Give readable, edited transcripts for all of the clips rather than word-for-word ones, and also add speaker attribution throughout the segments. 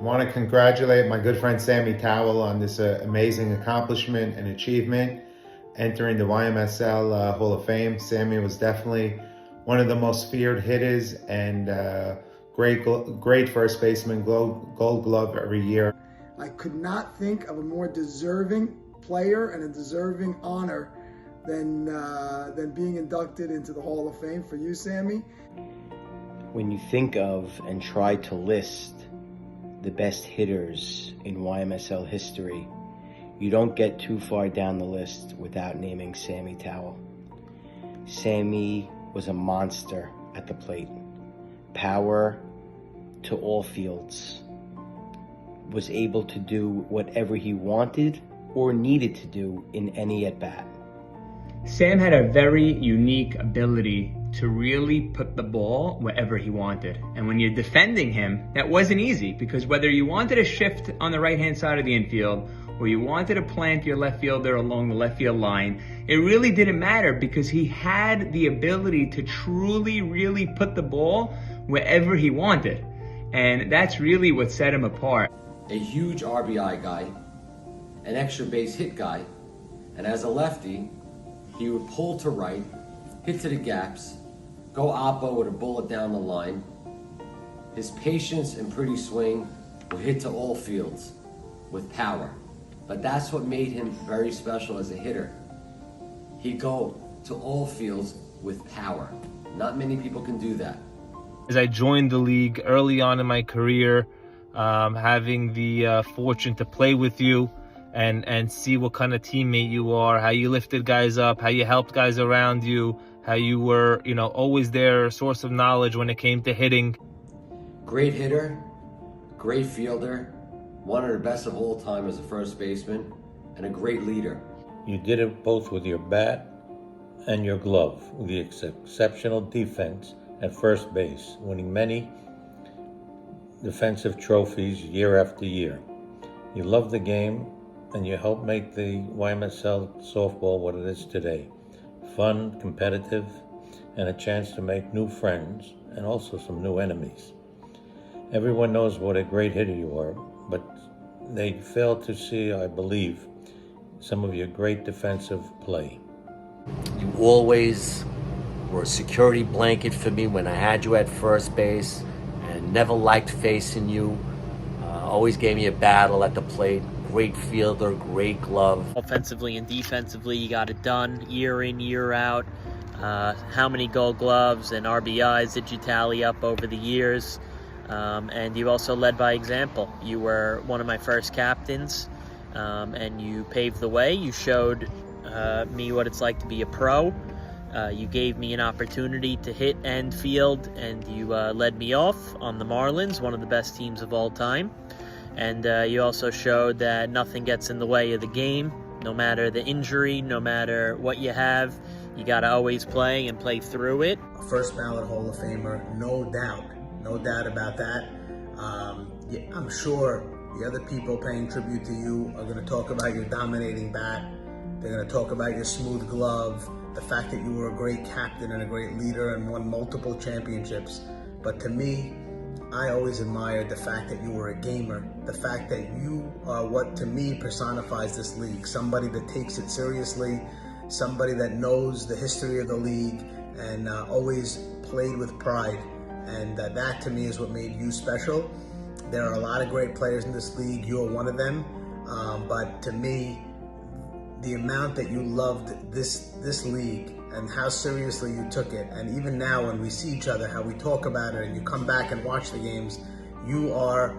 Speaker 1: want to congratulate my good friend Sammy Tawil on this amazing accomplishment and achievement, entering the YMSL Hall of Fame. Sammy was definitely one of the most feared hitters and great first baseman, gold glove every year.
Speaker 2: I could not think of a more deserving player and a deserving honor than being inducted into the Hall of Fame for you, Sammy.
Speaker 3: When you think of and try to list the best hitters in YMSL history, you don't get too far down the list without naming Sammy Tawil. Sammy was a monster at the plate. Power to all fields. Was able to do whatever he wanted or needed to do in any at-bat.
Speaker 4: Sam had a very unique ability to really put the ball wherever he wanted. And when you're defending him, that wasn't easy, because whether you wanted to shift on the right-hand side of the infield or you wanted to plant your left fielder along the left field line, it really didn't matter, because he had the ability to truly, really put the ball wherever he wanted. And that's really what set him apart.
Speaker 5: A huge RBI guy, an extra base hit guy, and as a lefty, he would pull to right, hit to the gaps, go oppo with a bullet down the line. His patience and pretty swing would hit to all fields with power. But that's what made him very special as a hitter. He'd go to all fields with power. Not many people can do that.
Speaker 6: As I joined the league early on in my career, having the fortune to play with you and see what kind of teammate you are, how you lifted guys up, how you helped guys around you, how you were, always their source of knowledge when it came to hitting.
Speaker 5: Great hitter, great fielder, one of the best of all time as a first baseman, and a great leader.
Speaker 7: You did it both with your bat and your glove, with the exceptional defense at first base, winning many defensive trophies year after year. You love the game, and you help make the YMSL softball what it is today. Fun, competitive, and a chance to make new friends and also some new enemies. Everyone knows what a great hitter you are, but they fail to see, I believe, some of your great defensive play.
Speaker 8: You always were a security blanket for me when I had you at first base, and never liked facing you. Always gave me a battle at the plate. Great fielder, great glove.
Speaker 9: Offensively and defensively, you got it done year in, year out. How many gold gloves and RBIs did you tally up over the years? And you also led by example. You were one of my first captains, and you paved the way. You showed me what it's like to be a pro. You gave me an opportunity to hit and field, and you led me off on the Marlins, one of the best teams of all time. And you also showed that nothing gets in the way of the game. No matter the injury, no matter what you have, you got to always play and play through it.
Speaker 2: First ballot Hall of Famer, no doubt about that. I'm sure the other people paying tribute to you are going to talk about your dominating bat. They're going to talk about your smooth glove, the fact that you were a great captain and a great leader and won multiple championships. But to me, I always admired the fact that you were a gamer, the fact that you are what to me personifies this league, somebody that takes it seriously, somebody that knows the history of the league and always played with pride. And that to me is what made you special. There are a lot of great players in this league, you're one of them, but to me, the amount that you loved this league and how seriously you took it, and even now when we see each other, how we talk about it and you come back and watch the games, you are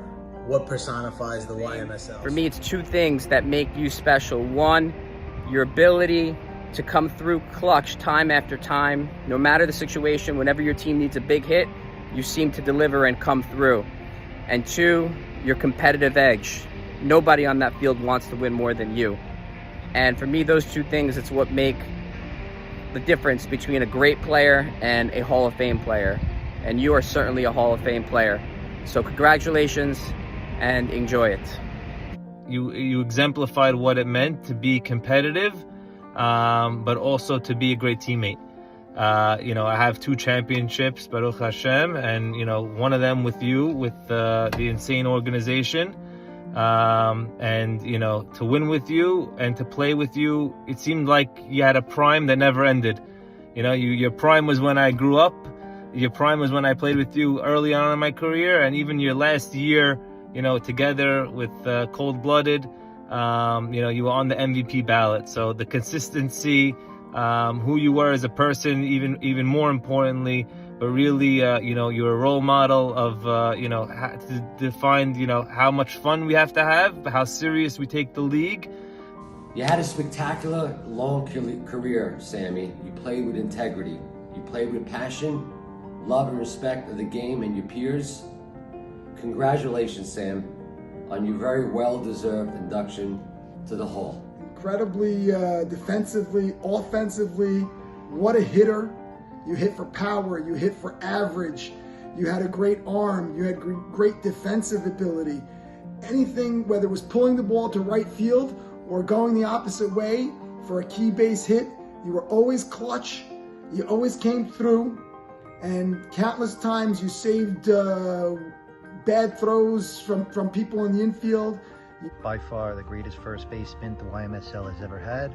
Speaker 2: what personifies the YMSL.
Speaker 10: For me, it's two things that make you special. One, your ability to come through clutch time after time, no matter the situation. Whenever your team needs a big hit, you seem to deliver and come through. And two, your competitive edge. Nobody on that field wants to win more than you. And for me, those two things, it's what make the difference between a great player and a Hall of Fame player. And you are certainly a Hall of Fame player. So congratulations and enjoy it.
Speaker 6: You exemplified what it meant to be competitive, but also to be a great teammate. I have 2 championships, Baruch Hashem, and one of them with you, with the insane organization. And to win with you and to play with you, it seemed like you had a prime that never ended. Your prime was when I grew up. Your prime was when I played with you early on in my career, and even your last year, together with Cold Blooded, you were on the MVP ballot. So the consistency, who you were as a person, even more importantly, but really, you're a role model of, to define, how much fun we have to have, how serious we take the league.
Speaker 5: You had a spectacular, long career, Sammy. You played with integrity. You played with passion, love and respect of the game and your peers. Congratulations, Sam, on your very well-deserved induction to the Hall.
Speaker 11: Incredibly defensively, offensively, what a hitter. You hit for power, you hit for average, you had a great arm, you had great defensive ability. Anything, whether it was pulling the ball to right field or going the opposite way for a key base hit, you were always clutch, you always came through, and countless times you saved bad throws from people in the infield.
Speaker 12: By far the greatest first baseman the YMSL has ever had.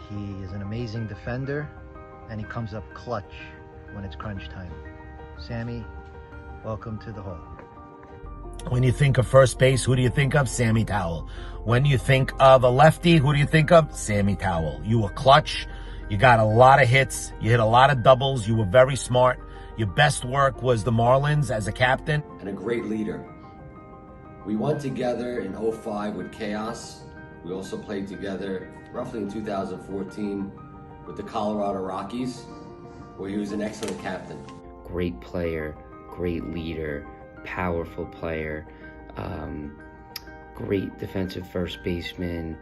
Speaker 12: He is an amazing defender, and he comes up clutch when it's crunch time. Sammy, welcome to the Hall.
Speaker 13: When you think of first base, who do you think of? Sammy Tawil. When you think of a lefty, who do you think of? Sammy Tawil. You were clutch. You got a lot of hits. You hit a lot of doubles. You were very smart. Your best work was the Marlins as a captain.
Speaker 5: And a great leader. We won together in 05 with Chaos. We also played together roughly in 2014 with the Colorado Rockies, where he was an excellent captain.
Speaker 14: Great player, great leader, powerful player, great defensive first baseman,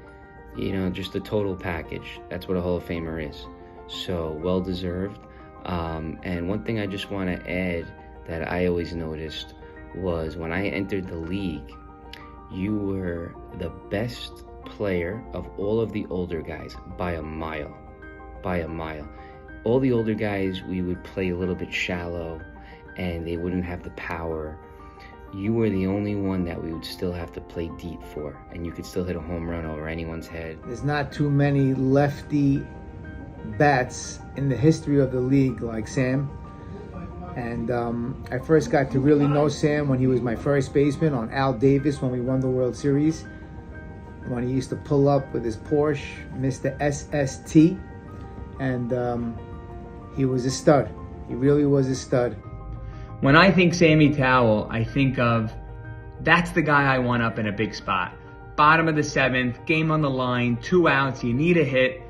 Speaker 14: just a total package. That's what a Hall of Famer is. So well deserved. And one thing I just want to add that I always noticed was when I entered the league, you were the best player of all of the older guys by a mile. All the older guys, we would play a little bit shallow and they wouldn't have the power. You were the only one that we would still have to play deep for, and you could still hit a home run over anyone's head.
Speaker 15: There's not too many lefty bats in the history of the league like Sam. And I first got to really know Sam when he was my first baseman on Al Davis when we won the World Series. When he used to pull up with his Porsche, Mr. SST. And he was a stud. He really was a stud.
Speaker 4: When I think Sammy Tawil, I think of, that's the guy I want up in a big spot. Bottom of the 7th, game on the line, 2 outs, you need a hit.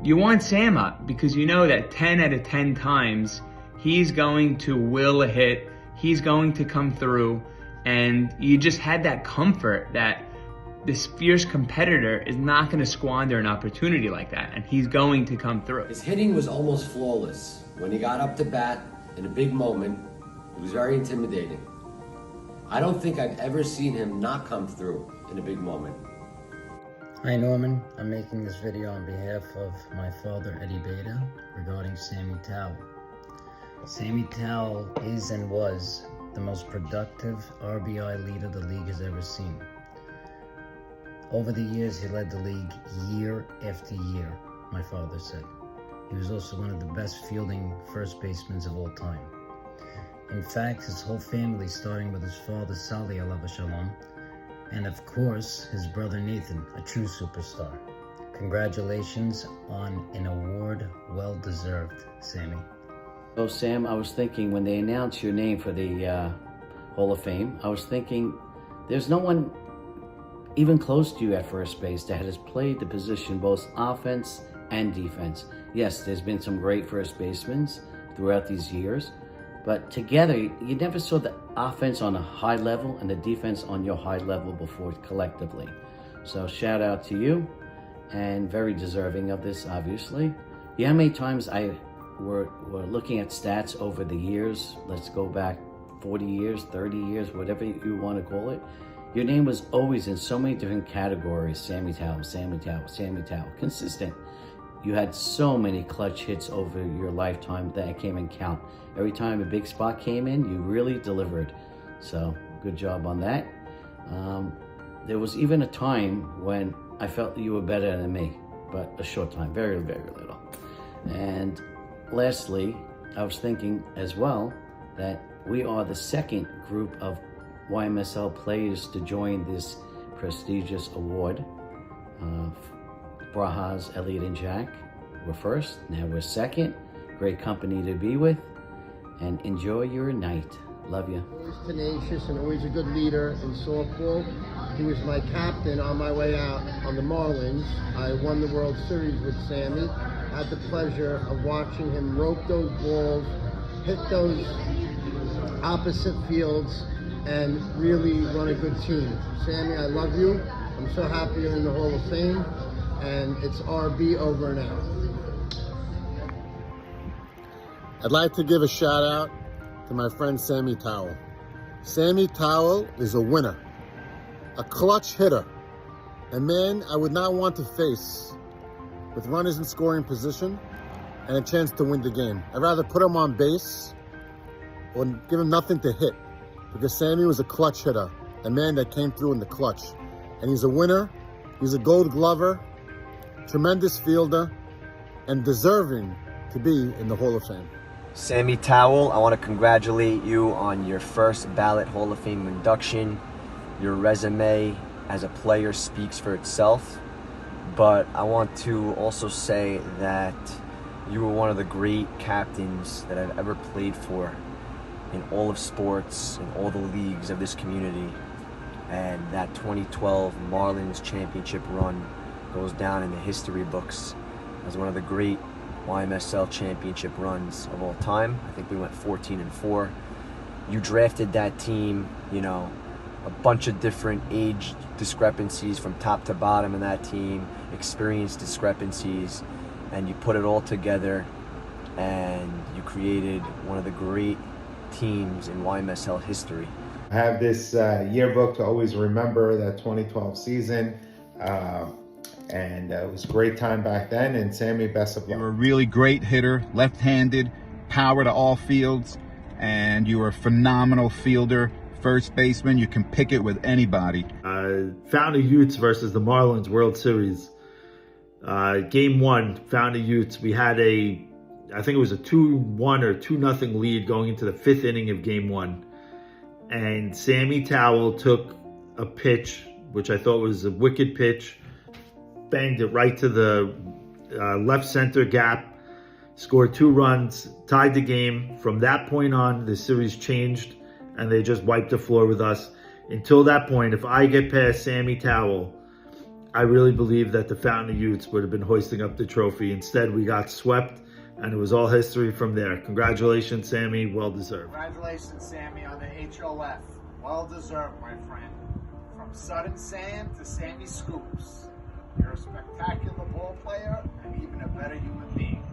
Speaker 4: You want Sam up because you know that 10 out of 10 times, he's going to will a hit, he's going to come through, and you just had that comfort that this fierce competitor is not going to squander an opportunity like that, and he's going to come through.
Speaker 5: His hitting was almost flawless. When he got up to bat in a big moment, it was very intimidating. I don't think I've ever seen him not come through in a big moment.
Speaker 16: Hi Norman, I'm making this video on behalf of my father Eddie Beta regarding Sammy Tawil. Sammy Tawil is and was the most productive RBI leader the league has ever seen. Over the years, he led the league year after year, my father said. He was also one of the best fielding first basemen of all time. In fact, his whole family, starting with his father Sali alav shalom, and of course, his brother Nathan, a true superstar. Congratulations on an award well deserved, Sammy.
Speaker 8: So Sam, I was thinking when they announced your name for the Hall of Fame, I was thinking there's no one even close to you at first base that has played the position both offense and defense. Yes, there's been some great first basemen throughout these years, but together, you never saw the offense on a high level and the defense on your high level before collectively. So shout out to you, and very deserving of this, obviously. Yeah, how many times we're looking at stats over the years, let's go back 40 years, 30 years, whatever you want to call it. Your name was always in so many different categories. Sammy Tawil, Sammy Tawil, Sammy Tawil, consistent. you had so many clutch hits over your lifetime that I can't even count. Every time a big spot came in, you really delivered. So good job on that. There was even a time when I felt you were better than me, but a short time, very, very little. And lastly, I was thinking as well that we are the second group of YMSL players to join this prestigious award. Braha's, Elliot, and Jack were first, now we're second. Great company to be with, and enjoy your night. Love you.
Speaker 17: Always tenacious and always a good leader in softball. He was my captain on my way out on the Marlins. I won the World Series with Sammy. Had the pleasure of watching him rope those balls, hit those opposite fields, and really run a good team. Sammy, I love you. I'm so happy you're in the Hall of Fame, and it's RB over and out.
Speaker 18: I'd like to give a shout out to my friend Sammy Tawil. Sammy Tawil is a winner, a clutch hitter, a man I would not want to face with runners in scoring position and a chance to win the game. I'd rather put him on base or give him nothing to hit, because Sammy was a clutch hitter, a man that came through in the clutch. And he's a winner, he's a Gold Glover, tremendous fielder, and deserving to be in the Hall of Fame.
Speaker 19: Sammy Tawil, I want to congratulate you on your first ballot Hall of Fame induction. Your resume as a player speaks for itself, but I want to also say that you were one of the great captains that I've ever played for in all of sports, in all the leagues of this community. And that 2012 Marlins championship run goes down in the history books as one of the great YMSL championship runs of all time. I think we went 14-4. You drafted that team, you know, a bunch of different age discrepancies from top to bottom in that team, experience discrepancies, and you put it all together and you created one of the great teams in YMSL history.
Speaker 1: I have this yearbook to always remember that 2012 season. And it was a great time back then, and Sammy, best of luck.
Speaker 20: You were a really great hitter, left-handed, power to all fields, and you were a phenomenal fielder, first baseman. You can pick it with anybody.
Speaker 21: Fountain of Utes versus the Marlins World Series. Game 1, Fountain of Utes, we had I think it was a 2-1 or 2-0 lead going into the 5th inning of Game 1. And Sammy Tawil took a pitch, which I thought was a wicked pitch, banged it right to the left center gap, scored 2 runs, tied the game. From that point on, the series changed, and they just wiped the floor with us. Until that point, if I get past Sammy Tawil, I really believe that the Fountain of Utes would have been hoisting up the trophy. Instead, we got swept, and it was all history from there. Congratulations, Sammy. Well deserved.
Speaker 22: Congratulations, Sammy, on the HOF. Well deserved, my friend. From Sudden Sam to Sammy Scoops. You're a spectacular ball player and even a better human being.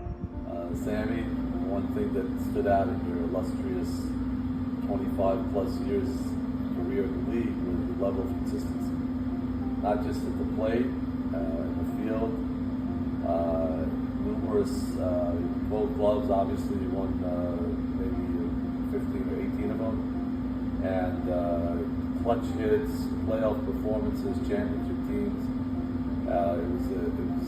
Speaker 23: Sammy, one thing that stood out in your illustrious 25 plus years career in the league was the level of consistency. Not just at the plate, in the field, numerous Gold Gloves, obviously you won maybe 15 or 18 of them, and clutch hits, playoff performances, championship teams. It was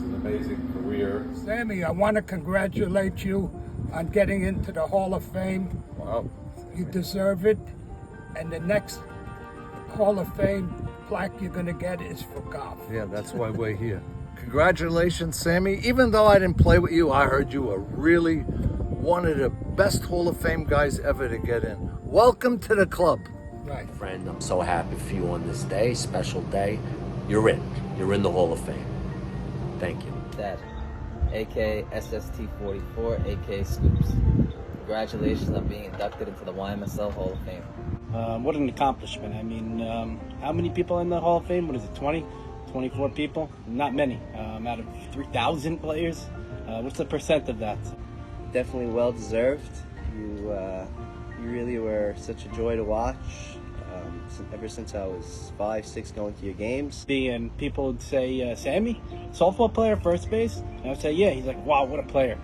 Speaker 23: an amazing career.
Speaker 24: Sammy, I want to congratulate you on getting into the Hall of Fame.
Speaker 23: Wow.
Speaker 24: You deserve it. And the next Hall of Fame plaque you're going to get is for golf.
Speaker 25: Yeah, that's why we're here. Congratulations, Sammy. Even though I didn't play with you, I heard you were really one of the best Hall of Fame guys ever to get in. Welcome to the club.
Speaker 24: Right.
Speaker 8: Friend, I'm so happy for you on this day, special day. You're in. You're in the Hall of Fame. Thank you.
Speaker 26: Dad, aka SST44, aka Scoops. Congratulations on being inducted into the YMSL Hall of Fame.
Speaker 27: What an accomplishment. I mean, how many people in the Hall of Fame? What is it, 20? 24 people? Not many. Out of 3,000 players? What's the percent of that?
Speaker 26: Definitely well deserved. You really were such a joy to watch.
Speaker 2: ever since I was 5, 6, going to your games.
Speaker 27: And people would say, Sammy, softball player, first base? And I would say, yeah. He's like, wow, what a player.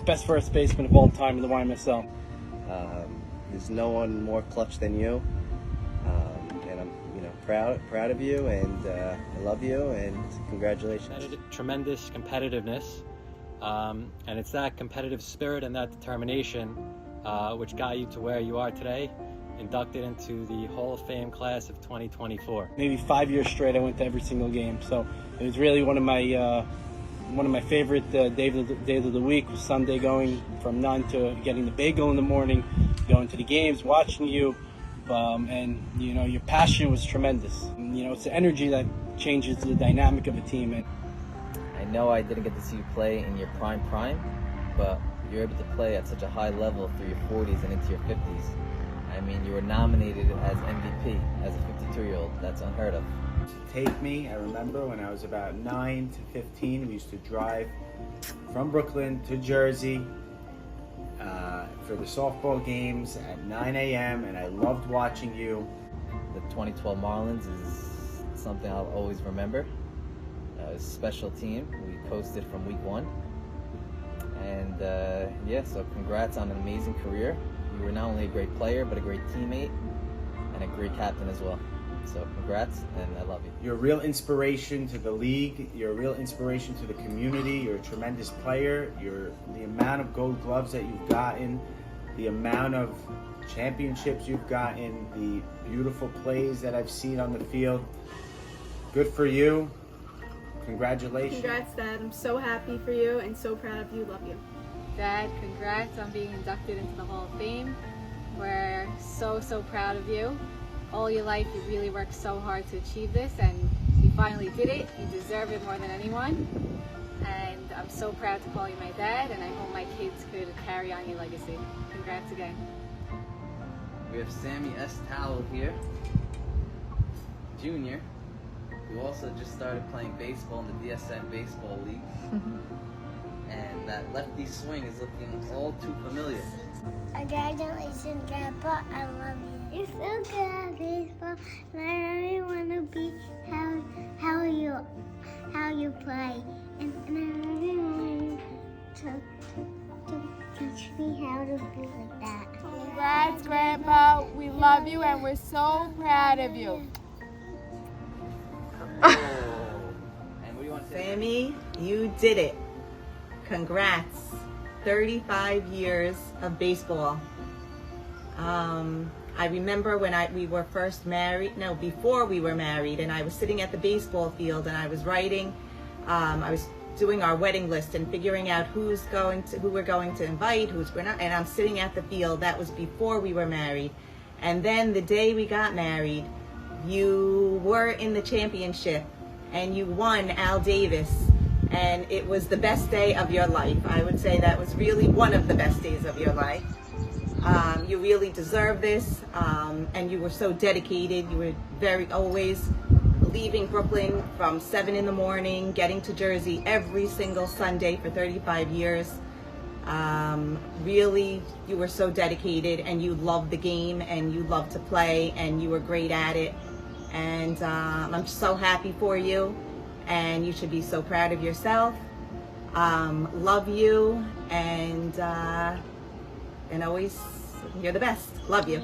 Speaker 27: Best first baseman of all time in the YMSL.
Speaker 2: There's no one more clutch than you. And I'm proud of you, and I love you, and congratulations.
Speaker 3: Tremendous competitiveness, and it's that competitive spirit and that determination which got you to where you are today, inducted into the Hall of Fame class of 2024.
Speaker 27: Maybe 5 years straight I went to every single game, so it was really one of my favorite days of the week was Sunday, going from none to getting the bagel in the morning, going to the games, watching you, and your passion was tremendous. It's the energy that changes the dynamic of a team. And
Speaker 26: I know I didn't get to see you play in your prime, but you're able to play at such a high level through your 40s and into your 50s. I mean, you were nominated as MVP as a 52-year-old. That's unheard of.
Speaker 6: Take me, I remember when I was about 9 to 15, we used to drive from Brooklyn to Jersey for the softball games at 9 a.m. and I loved watching you.
Speaker 26: The 2012 Marlins is something I'll always remember. It was a special team. We coasted from week 1. And so congrats on an amazing career. You were not only a great player, but a great teammate and a great captain as well. So congrats, and I love you.
Speaker 6: You're a real inspiration to the league. You're a real inspiration to the community. You're a tremendous player. The amount of gold gloves that you've gotten, the amount of championships you've gotten, the beautiful plays that I've seen on the field. Good for you. Congratulations.
Speaker 7: Congrats, Dad. I'm so happy for you and so proud of you. Love you.
Speaker 9: Dad, congrats on being inducted into the Hall of Fame. We're so proud of you. All your life you really worked so hard to achieve this, and you finally did it. You deserve it more than anyone. And I'm so proud to call you my dad, and I hope my kids could carry on your legacy. Congrats again.
Speaker 26: We have Sammy S. Tawil here, Junior, who also just started playing baseball in the DSN Baseball League. And that lefty swing is looking all too familiar.
Speaker 10: Congratulations, Grandpa. I love you. You're so good at baseball, and I really want to be how you play. And I really want you to teach me how to be like that.
Speaker 11: Congrats, Grandpa. We love you, and we're so proud of you.
Speaker 26: And what do you want to say?
Speaker 28: Sammy, you did it. Congrats. 35 years of baseball. I remember when we were first married, before we were married, and I was sitting at the baseball field and I was writing, I was doing our wedding list and figuring out who we're going to invite, who's we're not, and I'm sitting at the field. That was before we were married. And then the day we got married, you were in the championship and you won Al Davis. And it was the best day of your life. I would say that was really one of the best days of your life. You really deserve this, and you were so dedicated. You were always leaving Brooklyn from 7 in the morning, getting to Jersey every single Sunday for 35 years. Really, you were so dedicated, and you loved the game, and you loved to play, and you were great at it. And I'm so happy for you. And you should be so proud of yourself. Love you, and always, you're the best. Love you.